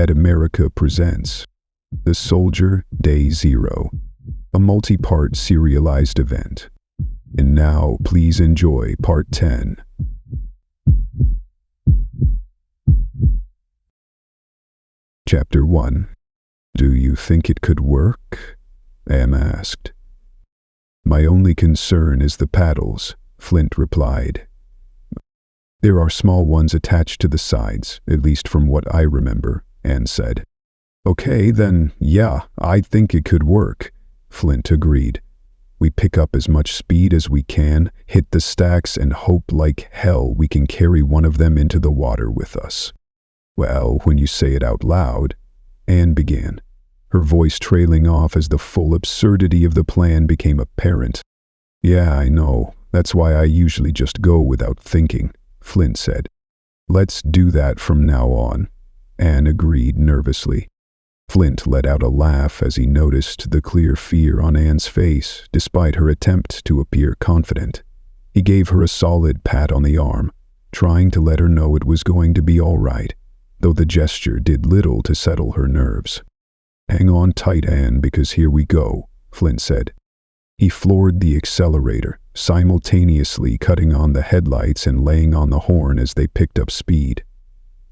Dead America presents The Soldier Day Zero, a multi-part serialized event. And now, please enjoy Part 10. Chapter 1. Do you think it could work? Am asked. My only concern is the paddles, Flint replied. There are small ones attached to the sides, at least from what I remember, Anne said. Okay, then, yeah, I think it could work, Flint agreed. We pick up as much speed as we can, hit the stacks, and hope like hell we can carry one of them into the water with us. Well, when you say it out loud, Anne began, her voice trailing off as the full absurdity of the plan became apparent. Yeah, I know. That's why I usually just go without thinking, Flint said. Let's do that from now on, Anne agreed nervously. Flint let out a laugh as he noticed the clear fear on Anne's face, despite her attempt to appear confident. He gave her a solid pat on the arm, trying to let her know it was going to be all right, though the gesture did little to settle her nerves. Hang on tight, Anne, because here we go, Flint said. He floored the accelerator, simultaneously cutting on the headlights and laying on the horn as they picked up speed.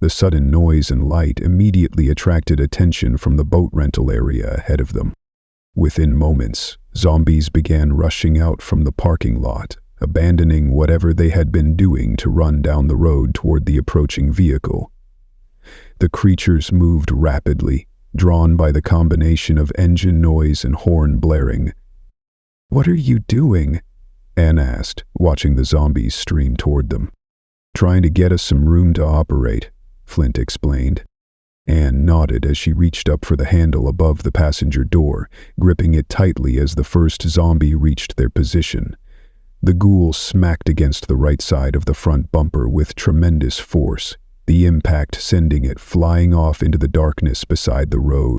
The sudden noise and light immediately attracted attention from the boat rental area ahead of them. Within moments, zombies began rushing out from the parking lot, abandoning whatever they had been doing to run down the road toward the approaching vehicle. The creatures moved rapidly, drawn by the combination of engine noise and horn blaring. What are you doing? Anne asked, watching the zombies stream toward them. Trying to get us some room to operate, Flint explained. Anne nodded as she reached up for the handle above the passenger door, gripping it tightly as the first zombie reached their position. The ghoul smacked against the right side of the front bumper with tremendous force, the impact sending it flying off into the darkness beside the road.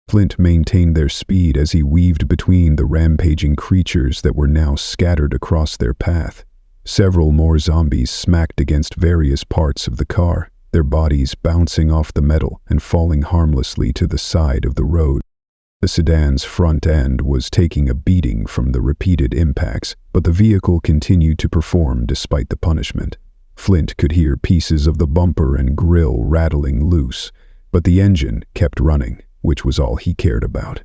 Flint maintained their speed as he weaved between the rampaging creatures that were now scattered across their path. Several more zombies smacked against various parts of the car, their bodies bouncing off the metal and falling harmlessly to the side of the road. The sedan's front end was taking a beating from the repeated impacts, but the vehicle continued to perform despite the punishment. Flint could hear pieces of the bumper and grille rattling loose, but the engine kept running, which was all he cared about.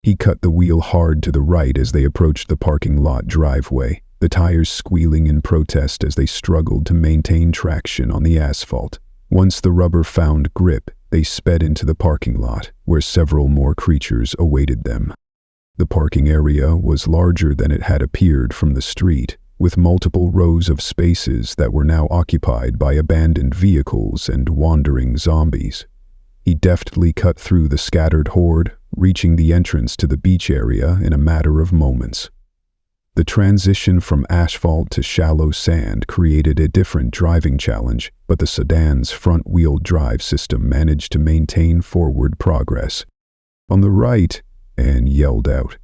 He cut the wheel hard to the right as they approached the parking lot driveway, the tires squealing in protest as they struggled to maintain traction on the asphalt. Once the rubber found grip, they sped into the parking lot, where several more creatures awaited them. The parking area was larger than it had appeared from the street, with multiple rows of spaces that were now occupied by abandoned vehicles and wandering zombies. He deftly cut through the scattered horde, reaching the entrance to the beach area in a matter of moments. The transition from asphalt to shallow sand created a different driving challenge, but the sedan's front-wheel drive system managed to maintain forward progress. On the right, Anne yelled out.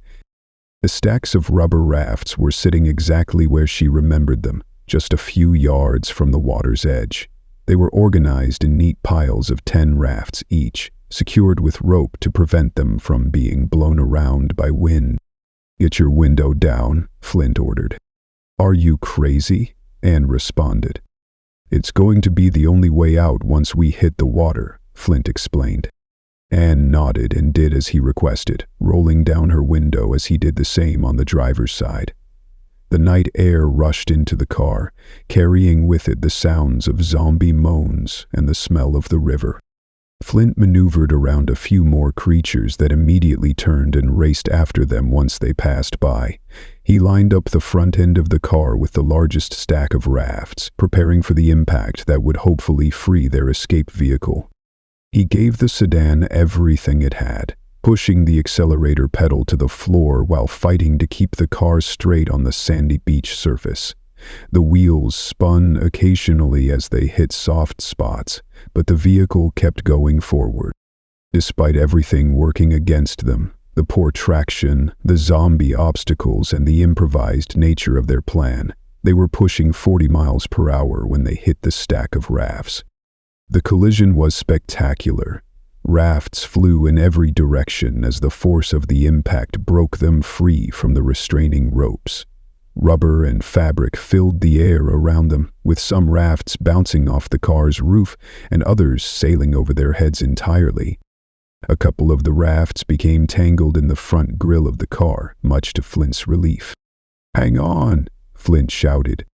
The stacks of rubber rafts were sitting exactly where she remembered them, just a few yards from the water's edge. They were organized in neat piles of 10 rafts each, secured with rope to prevent them from being blown around by wind. Get your window down, Flint ordered. Are you crazy? Anne responded. It's going to be the only way out once we hit the water, Flint explained. Anne nodded and did as he requested, rolling down her window as he did the same on the driver's side. The night air rushed into the car, carrying with it the sounds of zombie moans and the smell of the river. Flint maneuvered around a few more creatures that immediately turned and raced after them once they passed by. He lined up the front end of the car with the largest stack of rafts, preparing for the impact that would hopefully free their escape vehicle. He gave the sedan everything it had, pushing the accelerator pedal to the floor while fighting to keep the car straight on the sandy beach surface. The wheels spun occasionally as they hit soft spots, but the vehicle kept going forward. Despite everything working against them, the poor traction, the zombie obstacles, and the improvised nature of their plan, they were pushing 40 miles per hour when they hit the stack of rafts. The collision was spectacular. Rafts flew in every direction as the force of the impact broke them free from the restraining ropes. Rubber and fabric filled the air around them, with some rafts bouncing off the car's roof and others sailing over their heads entirely. A couple of the rafts became tangled in the front grille of the car, much to Flint's relief. "Hang on!" Flint shouted.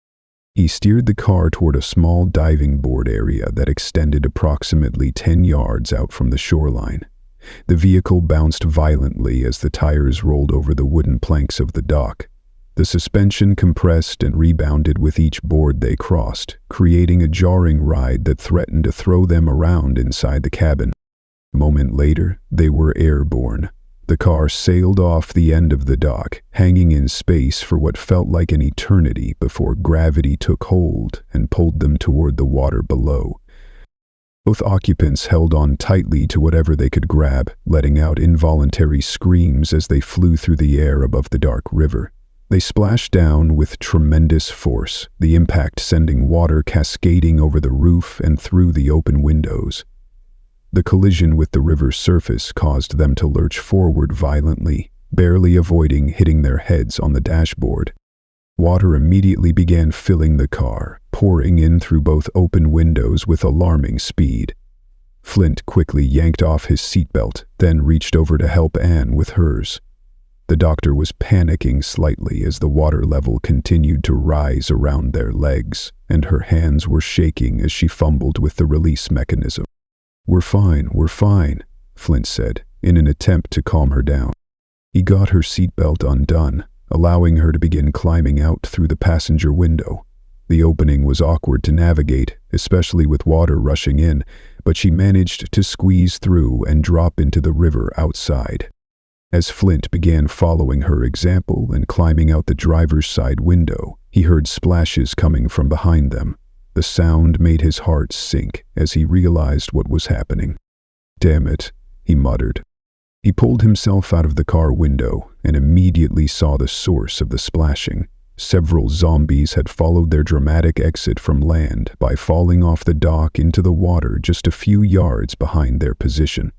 He steered the car toward a small diving board area that extended approximately 10 yards out from the shoreline. The vehicle bounced violently as the tires rolled over the wooden planks of the dock. The suspension compressed and rebounded with each board they crossed, creating a jarring ride that threatened to throw them around inside the cabin. A moment later, they were airborne. The car sailed off the end of the dock, hanging in space for what felt like an eternity before gravity took hold and pulled them toward the water below. Both occupants held on tightly to whatever they could grab, letting out involuntary screams as they flew through the air above the dark river. They splashed down with tremendous force, the impact sending water cascading over the roof and through the open windows. The collision with the river's surface caused them to lurch forward violently, barely avoiding hitting their heads on the dashboard. Water immediately began filling the car, pouring in through both open windows with alarming speed. Flint quickly yanked off his seatbelt, then reached over to help Anne with hers. The doctor was panicking slightly as the water level continued to rise around their legs, and her hands were shaking as she fumbled with the release mechanism. We're fine," Flint said, in an attempt to calm her down. He got her seatbelt undone, allowing her to begin climbing out through the passenger window. The opening was awkward to navigate, especially with water rushing in, but she managed to squeeze through and drop into the river outside. As Flint began following her example and climbing out the driver's side window, he heard splashes coming from behind them. The sound made his heart sink as he realized what was happening. "Damn it," he muttered. He pulled himself out of the car window and immediately saw the source of the splashing. Several zombies had followed their dramatic exit from land by falling off the dock into the water just a few yards behind their position.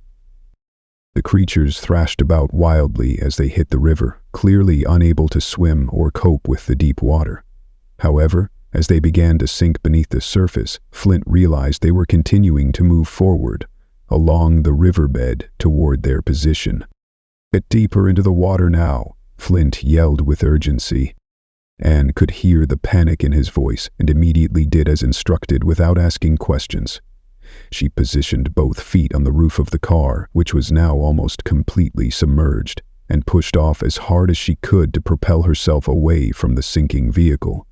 The creatures thrashed about wildly as they hit the river, clearly unable to swim or cope with the deep water. However, as they began to sink beneath the surface, Flint realized they were continuing to move forward, along the riverbed toward their position. "Get deeper into the water now," Flint yelled with urgency. Anne could hear the panic in his voice and immediately did as instructed without asking questions. She positioned both feet on the roof of the car, which was now almost completely submerged, and pushed off as hard as she could to propel herself away from the sinking vehicle.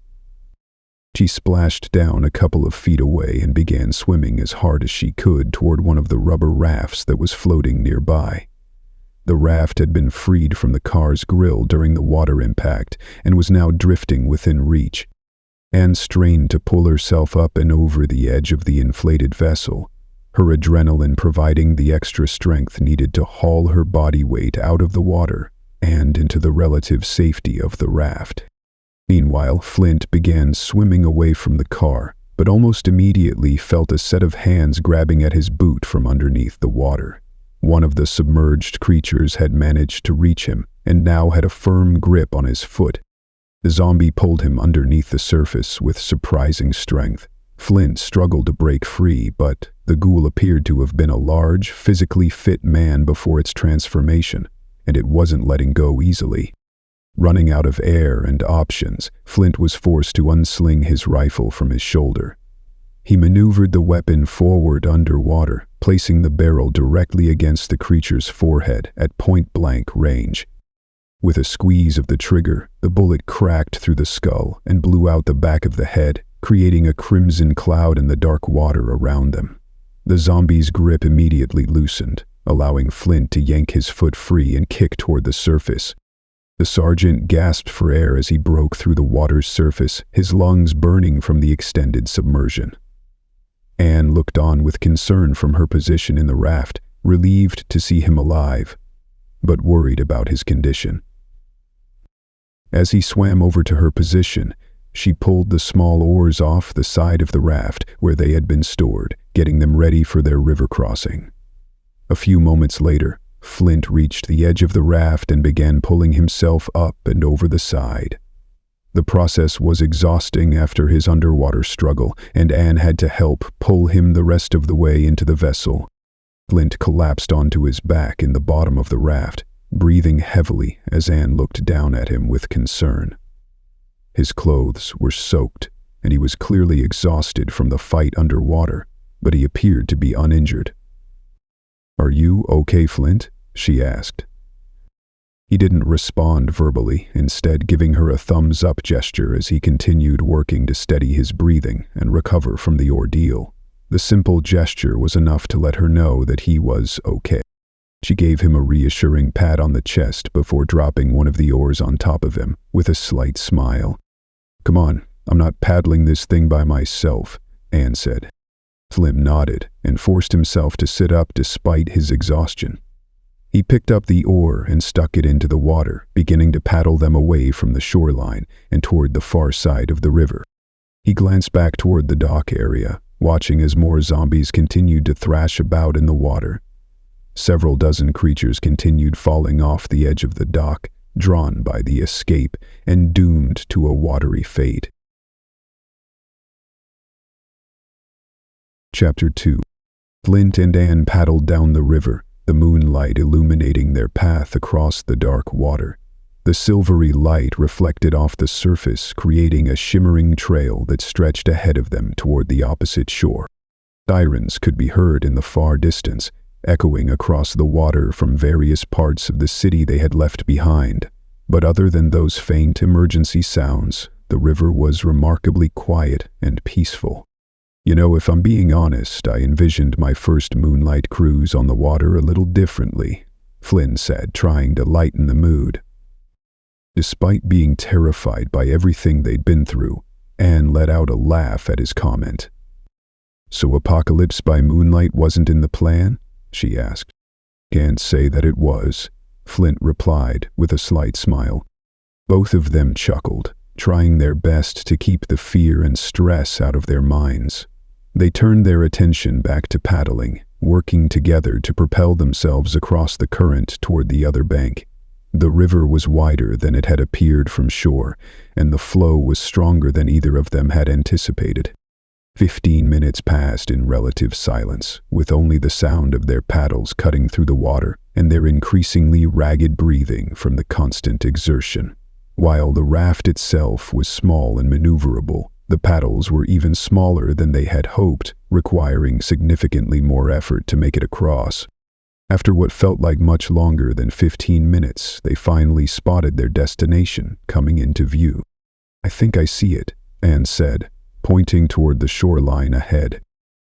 She splashed down a couple of feet away and began swimming as hard as she could toward one of the rubber rafts that was floating nearby. The raft had been freed from the car's grill during the water impact and was now drifting within reach. Anne strained to pull herself up and over the edge of the inflated vessel, her adrenaline providing the extra strength needed to haul her body weight out of the water and into the relative safety of the raft. Meanwhile, Flint began swimming away from the car, but almost immediately felt a set of hands grabbing at his boot from underneath the water. One of the submerged creatures had managed to reach him and now had a firm grip on his foot. The zombie pulled him underneath the surface with surprising strength. Flint struggled to break free, but the ghoul appeared to have been a large, physically fit man before its transformation, and it wasn't letting go easily. Running out of air and options, Flint was forced to unsling his rifle from his shoulder. He maneuvered the weapon forward underwater, placing the barrel directly against the creature's forehead at point-blank range. With a squeeze of the trigger, the bullet cracked through the skull and blew out the back of the head, creating a crimson cloud in the dark water around them. The zombie's grip immediately loosened, allowing Flint to yank his foot free and kick toward the surface. The sergeant gasped for air as he broke through the water's surface, his lungs burning from the extended submersion. Anne looked on with concern from her position in the raft, relieved to see him alive, but worried about his condition. As he swam over to her position, she pulled the small oars off the side of the raft where they had been stored, getting them ready for their river crossing. A few moments later, Flint reached the edge of the raft and began pulling himself up and over the side. The process was exhausting after his underwater struggle, and Anne had to help pull him the rest of the way into the vessel. Flint collapsed onto his back in the bottom of the raft, breathing heavily as Anne looked down at him with concern. His clothes were soaked, and he was clearly exhausted from the fight underwater, but he appeared to be uninjured. "Are you okay, Flint?" she asked. He didn't respond verbally, instead giving her a thumbs-up gesture as he continued working to steady his breathing and recover from the ordeal. The simple gesture was enough to let her know that he was okay. She gave him a reassuring pat on the chest before dropping one of the oars on top of him, with a slight smile. "Come on, I'm not paddling this thing by myself," Anne said. Flint nodded and forced himself to sit up despite his exhaustion. He picked up the oar and stuck it into the water, beginning to paddle them away from the shoreline and toward the far side of the river. He glanced back toward the dock area, watching as more zombies continued to thrash about in the water. Several dozen creatures continued falling off the edge of the dock, drawn by the escape and doomed to a watery fate. Chapter 2. Flint and Anne paddled down the river, the moonlight illuminating their path across the dark water. The silvery light reflected off the surface, creating a shimmering trail that stretched ahead of them toward the opposite shore. Sirens could be heard in the far distance, echoing across the water from various parts of the city they had left behind. But other than those faint emergency sounds, the river was remarkably quiet and peaceful. "You know, if I'm being honest, I envisioned my first moonlight cruise on the water a little differently," Flynn said, trying to lighten the mood. Despite being terrified by everything they'd been through, Anne let out a laugh at his comment. "So apocalypse by moonlight wasn't in the plan?" she asked. "Can't say that it was," Flint replied with a slight smile. Both of them chuckled, trying their best to keep the fear and stress out of their minds. They turned their attention back to paddling, working together to propel themselves across the current toward the other bank. The river was wider than it had appeared from shore, and the flow was stronger than either of them had anticipated. 15 minutes passed in relative silence, with only the sound of their paddles cutting through the water and their increasingly ragged breathing from the constant exertion. While the raft itself was small and maneuverable, the paddles were even smaller than they had hoped, requiring significantly more effort to make it across. After what felt like much longer than 15 minutes, they finally spotted their destination coming into view. "I think I see it," Anne said, pointing toward the shoreline ahead.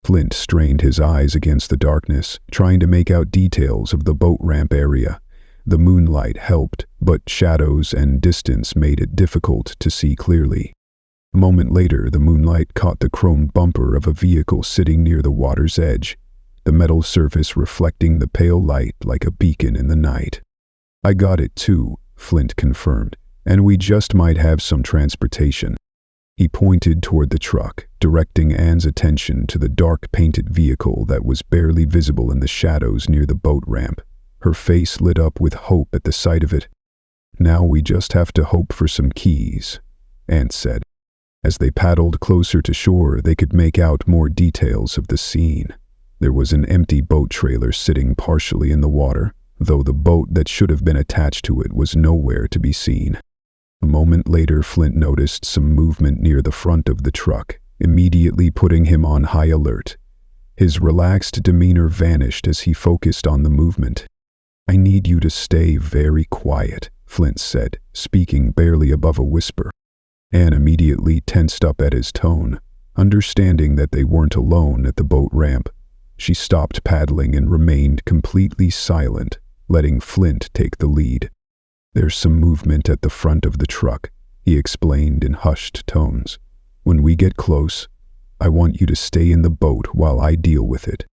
Flint strained his eyes against the darkness, trying to make out details of the boat ramp area. The moonlight helped, but shadows and distance made it difficult to see clearly. A moment later, the moonlight caught the chrome bumper of a vehicle sitting near the water's edge, the metal surface reflecting the pale light like a beacon in the night. "I got it too," Flint confirmed, "and we just might have some transportation." He pointed toward the truck, directing Anne's attention to the dark painted vehicle that was barely visible in the shadows near the boat ramp. Her face lit up with hope at the sight of it. "Now we just have to hope for some keys," Anne said. As they paddled closer to shore, they could make out more details of the scene. There was an empty boat trailer sitting partially in the water, though the boat that should have been attached to it was nowhere to be seen. A moment later, Flint noticed some movement near the front of the truck, immediately putting him on high alert. His relaxed demeanor vanished as he focused on the movement. "I need you to stay very quiet," Flint said, speaking barely above a whisper. Anne immediately tensed up at his tone, understanding that they weren't alone at the boat ramp. She stopped paddling and remained completely silent, letting Flint take the lead. "There's some movement at the front of the truck," he explained in hushed tones. "When we get close, I want you to stay in the boat while I deal with it."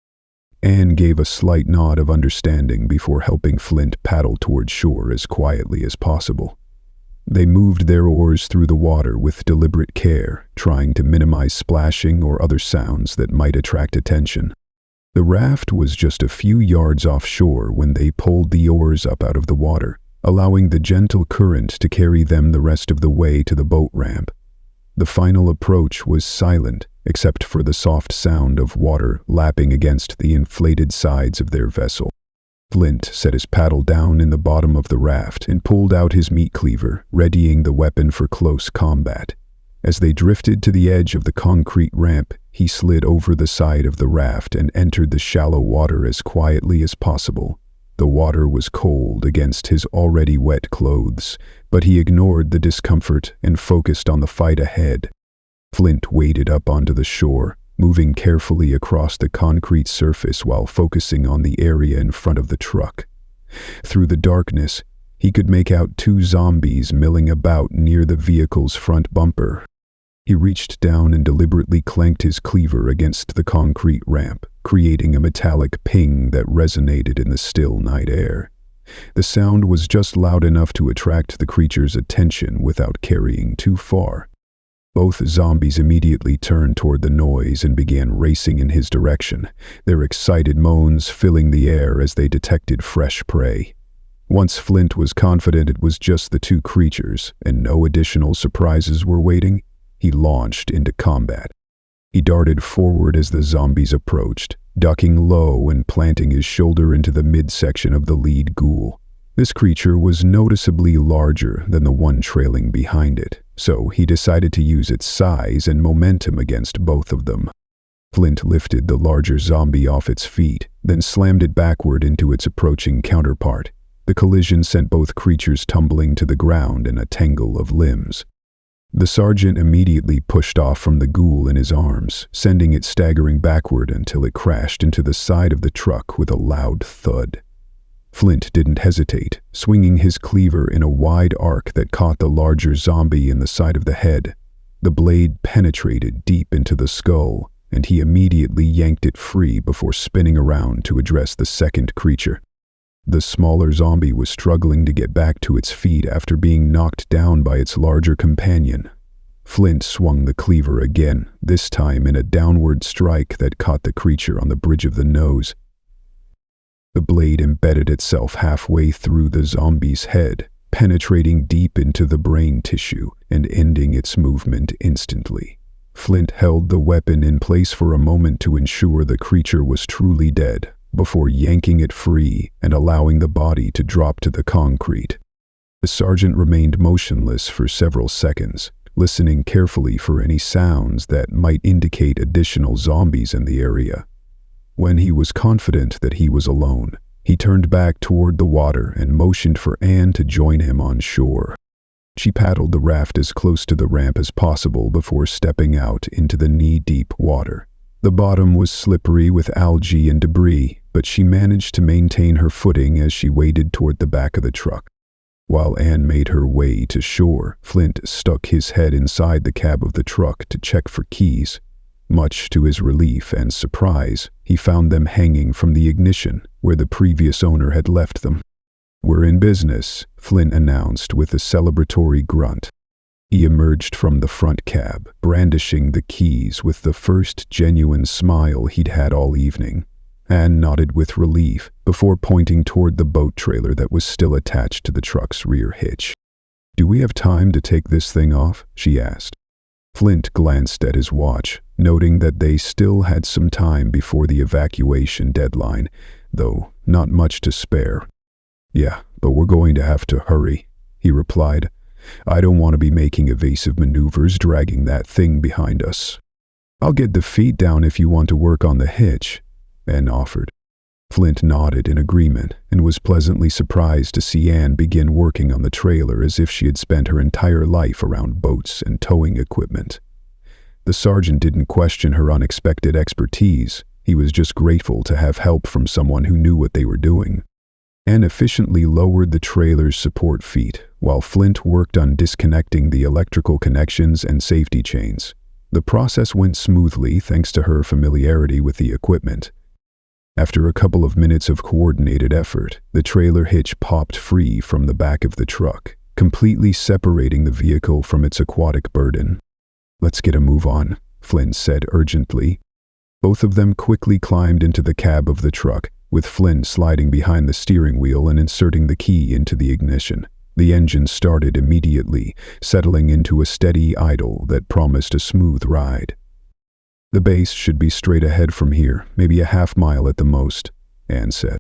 Anne gave a slight nod of understanding before helping Flint paddle toward shore as quietly as possible. They moved their oars through the water with deliberate care, trying to minimize splashing or other sounds that might attract attention. The raft was just a few yards offshore when they pulled the oars up out of the water, allowing the gentle current to carry them the rest of the way to the boat ramp. The final approach was silent, except for the soft sound of water lapping against the inflated sides of their vessel. Flint set his paddle down in the bottom of the raft and pulled out his meat cleaver, readying the weapon for close combat. As they drifted to the edge of the concrete ramp, he slid over the side of the raft and entered the shallow water as quietly as possible. The water was cold against his already wet clothes, but he ignored the discomfort and focused on the fight ahead. Flint waded up onto the shore, moving carefully across the concrete surface while focusing on the area in front of the truck. Through the darkness, he could make out two zombies milling about near the vehicle's front bumper. He reached down and deliberately clanked his cleaver against the concrete ramp, creating a metallic ping that resonated in the still night air. The sound was just loud enough to attract the creature's attention without carrying too far. Both zombies immediately turned toward the noise and began racing in his direction, their excited moans filling the air as they detected fresh prey. Once Flint was confident it was just the two creatures and no additional surprises were waiting, he launched into combat. He darted forward as the zombies approached, ducking low and planting his shoulder into the midsection of the lead ghoul. This creature was noticeably larger than the one trailing behind it, so he decided to use its size and momentum against both of them. Flint lifted the larger zombie off its feet, then slammed it backward into its approaching counterpart. The collision sent both creatures tumbling to the ground in a tangle of limbs. The sergeant immediately pushed off from the ghoul in his arms, sending it staggering backward until it crashed into the side of the truck with a loud thud. Flint didn't hesitate, swinging his cleaver in a wide arc that caught the larger zombie in the side of the head. The blade penetrated deep into the skull, and he immediately yanked it free before spinning around to address the second creature. The smaller zombie was struggling to get back to its feet after being knocked down by its larger companion. Flint swung the cleaver again, this time in a downward strike that caught the creature on the bridge of the nose. The blade embedded itself halfway through the zombie's head, penetrating deep into the brain tissue and ending its movement instantly. Flint held the weapon in place for a moment to ensure the creature was truly dead, before yanking it free and allowing the body to drop to the concrete. The sergeant remained motionless for several seconds, listening carefully for any sounds that might indicate additional zombies in the area. When he was confident that he was alone, he turned back toward the water and motioned for Anne to join him on shore. She paddled the raft as close to the ramp as possible before stepping out into the knee-deep water. The bottom was slippery with algae and debris, but she managed to maintain her footing as she waded toward the back of the truck. While Anne made her way to shore, Flint stuck his head inside the cab of the truck to check for keys. Much to his relief and surprise, he found them hanging from the ignition, where the previous owner had left them. "We're in business," Flint announced with a celebratory grunt. He emerged from the front cab, brandishing the keys with the first genuine smile he'd had all evening. Anne nodded with relief before pointing toward the boat trailer that was still attached to the truck's rear hitch. "Do we have time to take this thing off?" she asked. Flint glanced at his watch, noting that they still had some time before the evacuation deadline, though not much to spare. "Yeah, but we're going to have to hurry," he replied. "I don't want to be making evasive maneuvers dragging that thing behind us." "I'll get the feet down if you want to work on the hitch," Anne offered. Flint nodded in agreement and was pleasantly surprised to see Anne begin working on the trailer as if she had spent her entire life around boats and towing equipment. The sergeant didn't question her unexpected expertise. He was just grateful to have help from someone who knew what they were doing. Anne efficiently lowered the trailer's support feet, while Flint worked on disconnecting the electrical connections and safety chains. The process went smoothly thanks to her familiarity with the equipment. After a couple of minutes of coordinated effort, the trailer hitch popped free from the back of the truck, completely separating the vehicle from its aquatic burden. "Let's get a move on," Flint said urgently. Both of them quickly climbed into the cab of the truck, with Flint sliding behind the steering wheel and inserting the key into the ignition. The engine started immediately, settling into a steady idle that promised a smooth ride. "The base should be straight ahead from here, maybe a half-mile at the most," Anne said.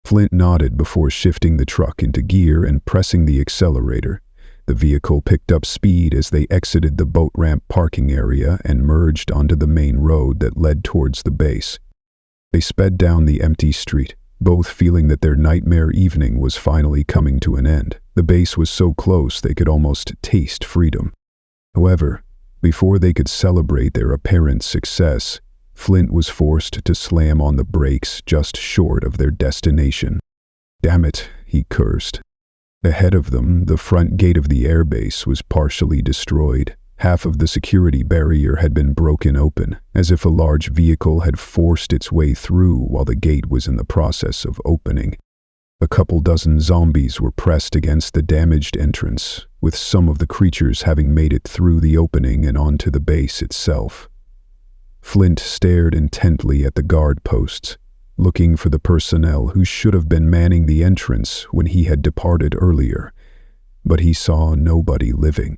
Flint nodded before shifting the truck into gear and pressing the accelerator. The vehicle picked up speed as they exited the boat ramp parking area and merged onto the main road that led towards the base. They sped down the empty street, both feeling that their nightmare evening was finally coming to an end. The base was so close they could almost taste freedom. However, before they could celebrate their apparent success, Flint was forced to slam on the brakes just short of their destination. "Damn it," he cursed. Ahead of them, the front gate of the airbase was partially destroyed. Half of the security barrier had been broken open, as if a large vehicle had forced its way through while the gate was in the process of opening. A couple dozen zombies were pressed against the damaged entrance, with some of the creatures having made it through the opening and onto the base itself. Flint stared intently at the guard posts, looking for the personnel who should have been manning the entrance when he had departed earlier, but he saw nobody living.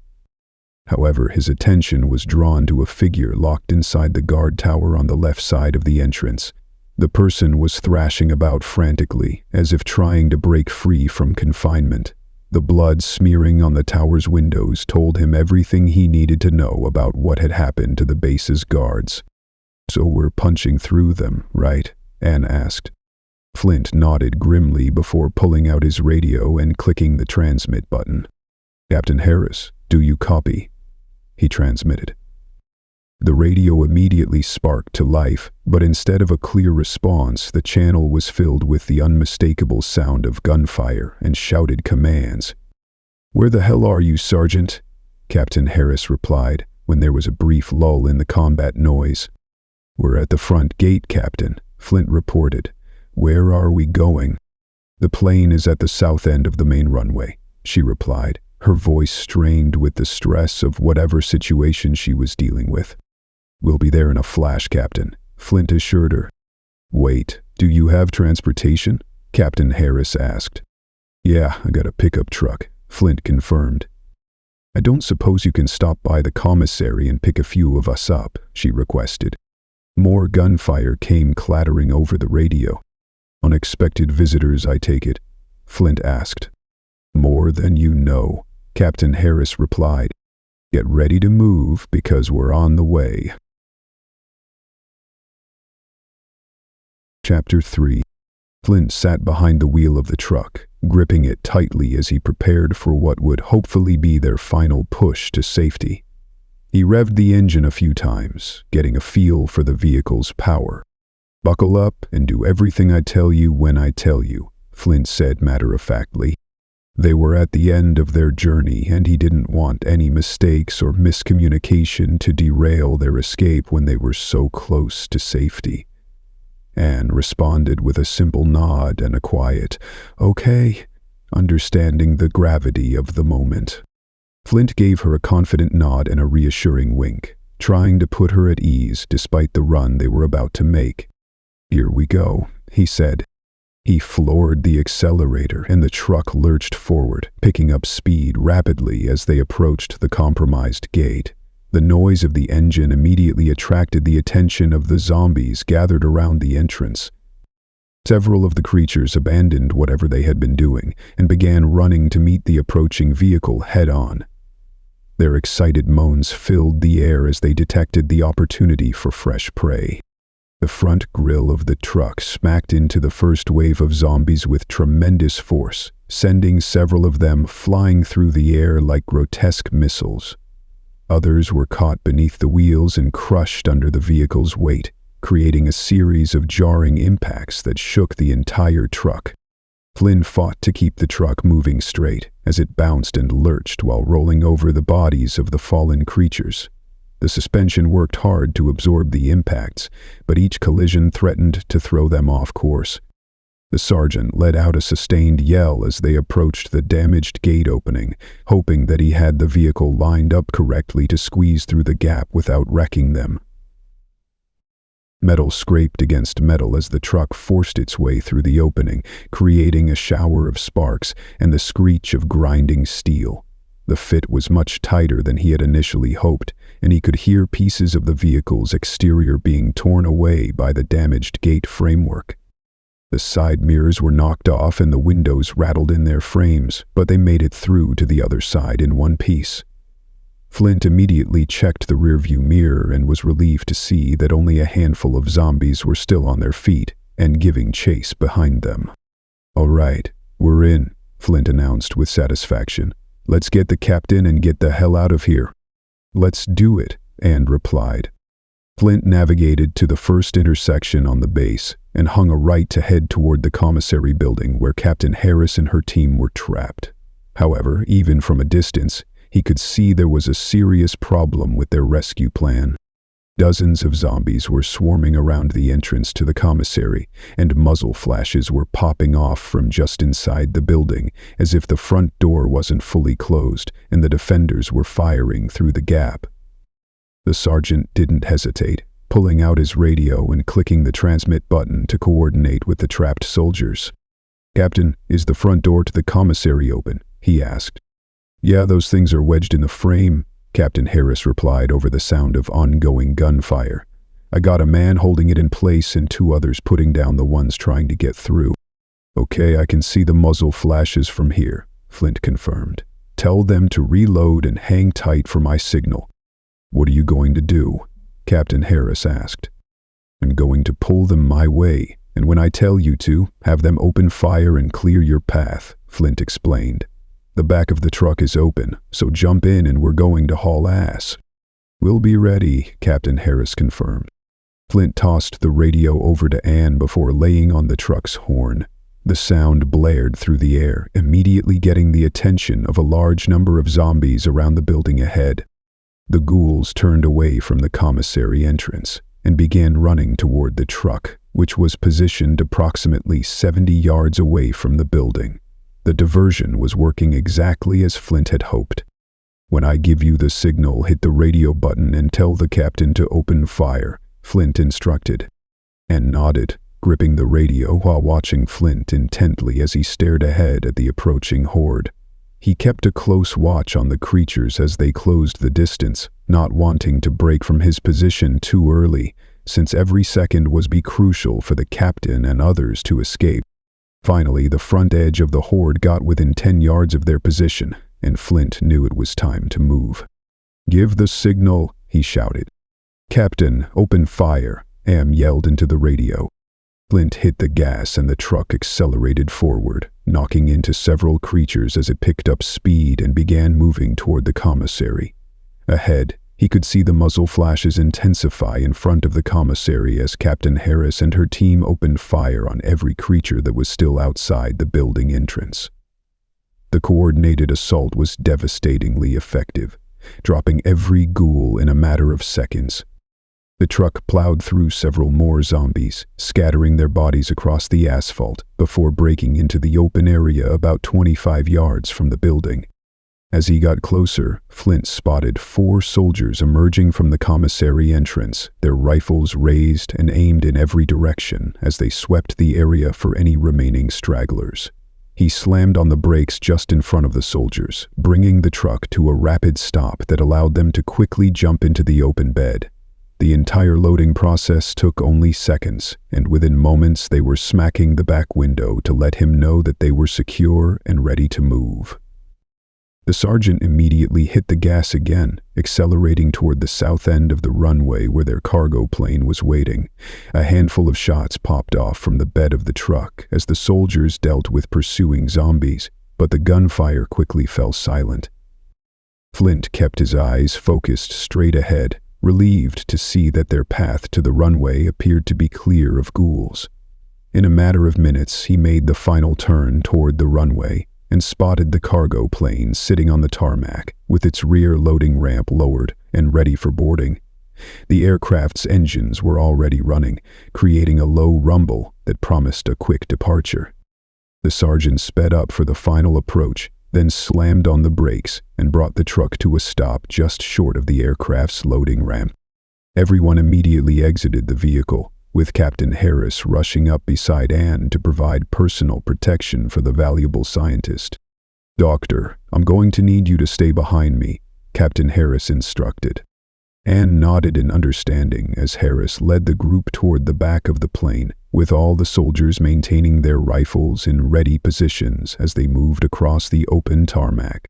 However, his attention was drawn to a figure locked inside the guard tower on the left side of the entrance. The person was thrashing about frantically, as if trying to break free from confinement. The blood smearing on the tower's windows told him everything he needed to know about what had happened to the base's guards. "So we're punching through them, right?" Anne asked. Flint nodded grimly before pulling out his radio and clicking the transmit button. "Captain Harris, do you copy?" He transmitted. The radio immediately sparked to life, but instead of a clear response, the channel was filled with the unmistakable sound of gunfire and shouted commands. "Where the hell are you, Sergeant?" Captain Harris replied, when there was a brief lull in the combat noise. "We're at the front gate, Captain," Flint reported. "Where are we going?" "The plane is at the south end of the main runway," she replied, her voice strained with the stress of whatever situation she was dealing with. "We'll be there in a flash, Captain," Flint assured her. "Wait, do you have transportation?" Captain Harris asked. "Yeah, I got a pickup truck," Flint confirmed. "I don't suppose you can stop by the commissary and pick a few of us up," she requested. More gunfire came clattering over the radio. "Unexpected visitors, I take it?" Flint asked. "More than you know," Captain Harris replied. "Get ready to move because we're on the way." Chapter 3. Flint sat behind the wheel of the truck, gripping it tightly as he prepared for what would hopefully be their final push to safety. He revved the engine a few times, getting a feel for the vehicle's power. "Buckle up and do everything I tell you when I tell you," Flint said matter-of-factly. They were at the end of their journey, and he didn't want any mistakes or miscommunication to derail their escape when they were so close to safety. Anne responded with a simple nod and a quiet, "Okay," understanding the gravity of the moment. Flint gave her a confident nod and a reassuring wink, trying to put her at ease despite the run they were about to make. "Here we go," he said. He floored the accelerator and the truck lurched forward, picking up speed rapidly as they approached the compromised gate. The noise of the engine immediately attracted the attention of the zombies gathered around the entrance. Several of the creatures abandoned whatever they had been doing and began running to meet the approaching vehicle head-on. Their excited moans filled the air as they detected the opportunity for fresh prey. The front grille of the truck smacked into the first wave of zombies with tremendous force, sending several of them flying through the air like grotesque missiles. Others were caught beneath the wheels and crushed under the vehicle's weight, creating a series of jarring impacts that shook the entire truck. Flynn fought to keep the truck moving straight as it bounced and lurched while rolling over the bodies of the fallen creatures. The suspension worked hard to absorb the impacts, but each collision threatened to throw them off course. The sergeant let out a sustained yell as they approached the damaged gate opening, hoping that he had the vehicle lined up correctly to squeeze through the gap without wrecking them. Metal scraped against metal as the truck forced its way through the opening, creating a shower of sparks and the screech of grinding steel. The fit was much tighter than he had initially hoped, and he could hear pieces of the vehicle's exterior being torn away by the damaged gate framework. The side mirrors were knocked off and the windows rattled in their frames, but they made it through to the other side in one piece. Flint immediately checked the rearview mirror and was relieved to see that only a handful of zombies were still on their feet and giving chase behind them. "All right, we're in," Flint announced with satisfaction. "Let's get the captain and get the hell out of here." "Let's do it," Ann replied. Flint navigated to the first intersection on the base and hung a right to head toward the commissary building where Captain Harris and her team were trapped. However, even from a distance, he could see there was a serious problem with their rescue plan. Dozens of zombies were swarming around the entrance to the commissary, and muzzle flashes were popping off from just inside the building, as if the front door wasn't fully closed and the defenders were firing through the gap. The sergeant didn't hesitate, pulling out his radio and clicking the transmit button to coordinate with the trapped soldiers. "Captain, is the front door to the commissary open?" he asked. "Yeah, those things are wedged in the frame," Captain Harris replied over the sound of ongoing gunfire. "I got a man holding it in place and 2 others putting down the ones trying to get through." "Okay, I can see the muzzle flashes from here," Flint confirmed. "Tell them to reload and hang tight for my signal." "What are you going to do?" Captain Harris asked. "I'm going to pull them my way, and when I tell you to, have them open fire and clear your path," Flint explained. "The back of the truck is open, so jump in and we're going to haul ass." "We'll be ready," Captain Harris confirmed. Flint tossed the radio over to Ann before laying on the truck's horn. The sound blared through the air, immediately getting the attention of a large number of zombies around the building ahead. The ghouls turned away from the commissary entrance and began running toward the truck, which was positioned approximately 70 yards away from the building. The diversion was working exactly as Flint had hoped. "When I give you the signal, hit the radio button and tell the captain to open fire," Flint instructed. Ann nodded, gripping the radio while watching Flint intently as he stared ahead at the approaching horde. He kept a close watch on the creatures as they closed the distance, not wanting to break from his position too early, since every second was be crucial for the captain and others to escape. Finally, the front edge of the horde got within 10 yards of their position, and Flint knew it was time to move. "Give the signal," he shouted. "Captain, open fire," Am yelled into the radio. Flint hit the gas and the truck accelerated forward, knocking into several creatures as it picked up speed and began moving toward the commissary. Ahead, he could see the muzzle flashes intensify in front of the commissary as Captain Harris and her team opened fire on every creature that was still outside the building entrance. The coordinated assault was devastatingly effective, dropping every ghoul in a matter of seconds. The truck plowed through several more zombies, scattering their bodies across the asphalt before breaking into the open area about 25 yards from the building. As he got closer, Flint spotted 4 soldiers emerging from the commissary entrance, their rifles raised and aimed in every direction as they swept the area for any remaining stragglers. He slammed on the brakes just in front of the soldiers, bringing the truck to a rapid stop that allowed them to quickly jump into the open bed. The entire loading process took only seconds, and within moments they were smacking the back window to let him know that they were secure and ready to move. The sergeant immediately hit the gas again, accelerating toward the south end of the runway where their cargo plane was waiting. A handful of shots popped off from the bed of the truck as the soldiers dealt with pursuing zombies, but the gunfire quickly fell silent. Flint kept his eyes focused straight ahead, relieved to see that their path to the runway appeared to be clear of ghouls. In a matter of minutes, he made the final turn toward the runway and spotted the cargo plane sitting on the tarmac with its rear loading ramp lowered and ready for boarding. The aircraft's engines were already running, creating a low rumble that promised a quick departure. The sergeant sped up for the final approach, then slammed on the brakes and brought the truck to a stop just short of the aircraft's loading ramp. Everyone immediately exited the vehicle, with Captain Harris rushing up beside Anne to provide personal protection for the valuable scientist. "Doctor, I'm going to need you to stay behind me," Captain Harris instructed. Anne nodded in understanding as Harris led the group toward the back of the plane, with all the soldiers maintaining their rifles in ready positions as they moved across the open tarmac.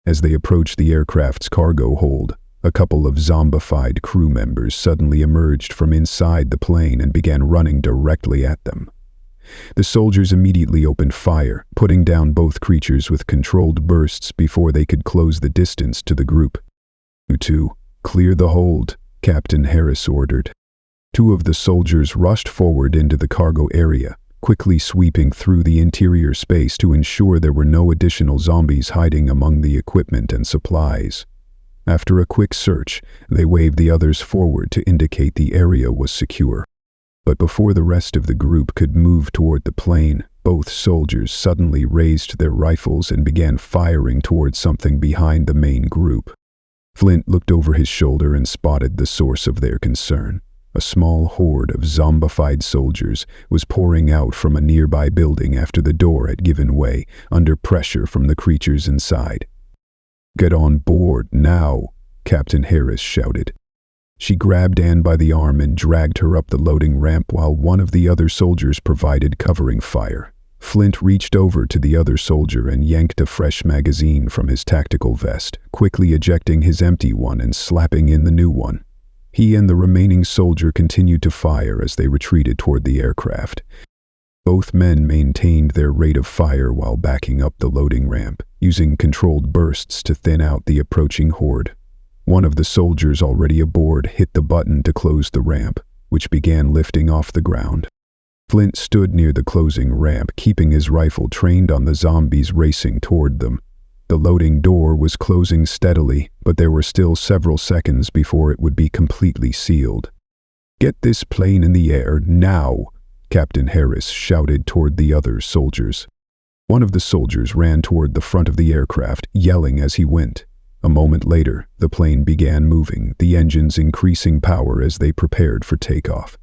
As they approached the aircraft's cargo hold, a couple of zombified crew members suddenly emerged from inside the plane and began running directly at them. The soldiers immediately opened fire, putting down both creatures with controlled bursts before they could close the distance to the group. "You two, clear the hold," Captain Harris ordered. Two of the soldiers rushed forward into the cargo area, quickly sweeping through the interior space to ensure there were no additional zombies hiding among the equipment and supplies. After a quick search, they waved the others forward to indicate the area was secure. But before the rest of the group could move toward the plane, both soldiers suddenly raised their rifles and began firing toward something behind the main group. Flint looked over his shoulder and spotted the source of their concern. A small horde of zombified soldiers was pouring out from a nearby building after the door had given way under pressure from the creatures inside. "Get on board now," Captain Harris shouted. She grabbed Anne by the arm and dragged her up the loading ramp while one of the other soldiers provided covering fire. Flint reached over to the other soldier and yanked a fresh magazine from his tactical vest, quickly ejecting his empty one and slapping in the new one. He and the remaining soldier continued to fire as they retreated toward the aircraft. Both men maintained their rate of fire while backing up the loading ramp, using controlled bursts to thin out the approaching horde. One of the soldiers already aboard hit the button to close the ramp, which began lifting off the ground. Flint stood near the closing ramp, keeping his rifle trained on the zombies racing toward them. The loading door was closing steadily, but there were still several seconds before it would be completely sealed. "Get this plane in the air, now!" Captain Harris shouted toward the other soldiers. One of the soldiers ran toward the front of the aircraft, yelling as he went. A moment later, the plane began moving, the engines increasing power as they prepared for takeoff.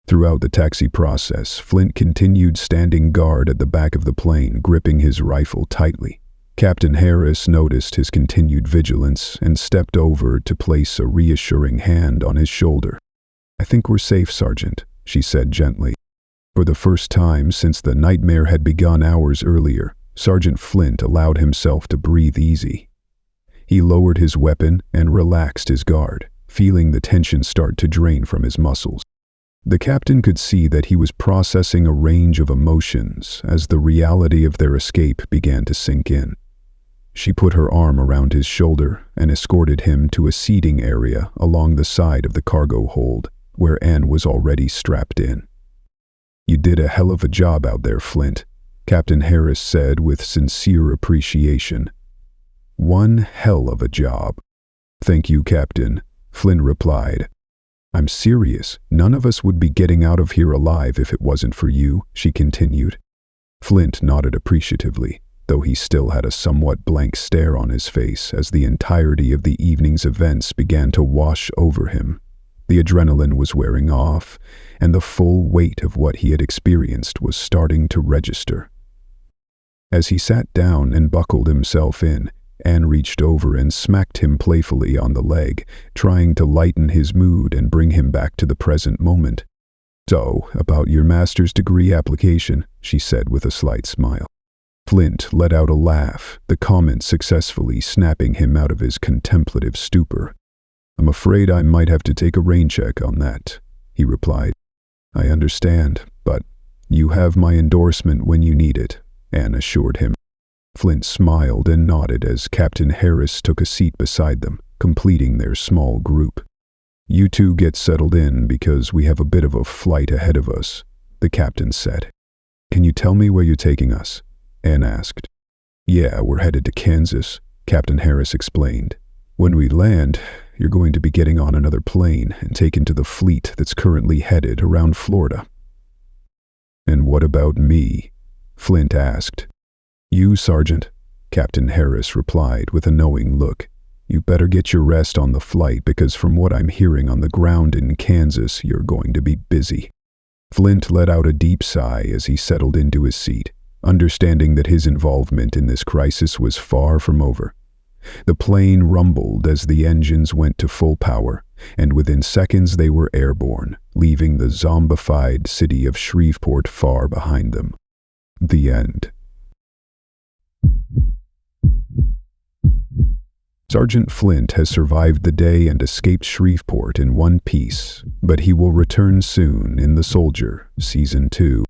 Throughout the taxi process, Flint continued standing guard at the back of the plane, gripping his rifle tightly. Captain Harris noticed his continued vigilance and stepped over to place a reassuring hand on his shoulder. "I think we're safe, Sergeant," she said gently. For the first time since the nightmare had begun hours earlier, Sergeant Flint allowed himself to breathe easy. He lowered his weapon and relaxed his guard, feeling the tension start to drain from his muscles. The captain could see that he was processing a range of emotions as the reality of their escape began to sink in. She put her arm around his shoulder and escorted him to a seating area along the side of the cargo hold, where Anne was already strapped in. "You did a hell of a job out there, Flint," Captain Harris said with sincere appreciation. "One hell of a job." "Thank you, Captain," Flint replied. "I'm serious. None of us would be getting out of here alive if it wasn't for you," she continued. Flint nodded appreciatively, though he still had a somewhat blank stare on his face as the entirety of the evening's events began to wash over him. The adrenaline was wearing off, and the full weight of what he had experienced was starting to register. As he sat down and buckled himself in, Anne reached over and smacked him playfully on the leg, trying to lighten his mood and bring him back to the present moment. "So, about your master's degree application," she said with a slight smile. Flint let out a laugh, the comment successfully snapping him out of his contemplative stupor. "I'm afraid I might have to take a rain check on that," he replied. "I understand, but you have my endorsement when you need it," Anne assured him. Flint smiled and nodded as Captain Harris took a seat beside them, completing their small group. "You two get settled in because we have a bit of a flight ahead of us," the captain said. "Can you tell me where you're taking us?" Anne asked. "Yeah, we're headed to Kansas," Captain Harris explained. "When we land, you're going to be getting on another plane and taken to the fleet that's currently headed around Florida." "And what about me?" Flint asked. "You, Sergeant," Captain Harris replied with a knowing look. You better get your rest on the flight because from what I'm hearing on the ground in Kansas, you're going to be busy." Flint let out a deep sigh as he settled into his seat, understanding that his involvement in this crisis was far from over. The plane rumbled as the engines went to full power, and within seconds they were airborne, leaving the zombified city of Shreveport far behind them. The end. Sergeant Flint has survived the day and escaped Shreveport in one piece, but he will return soon in The Soldier, Season 2.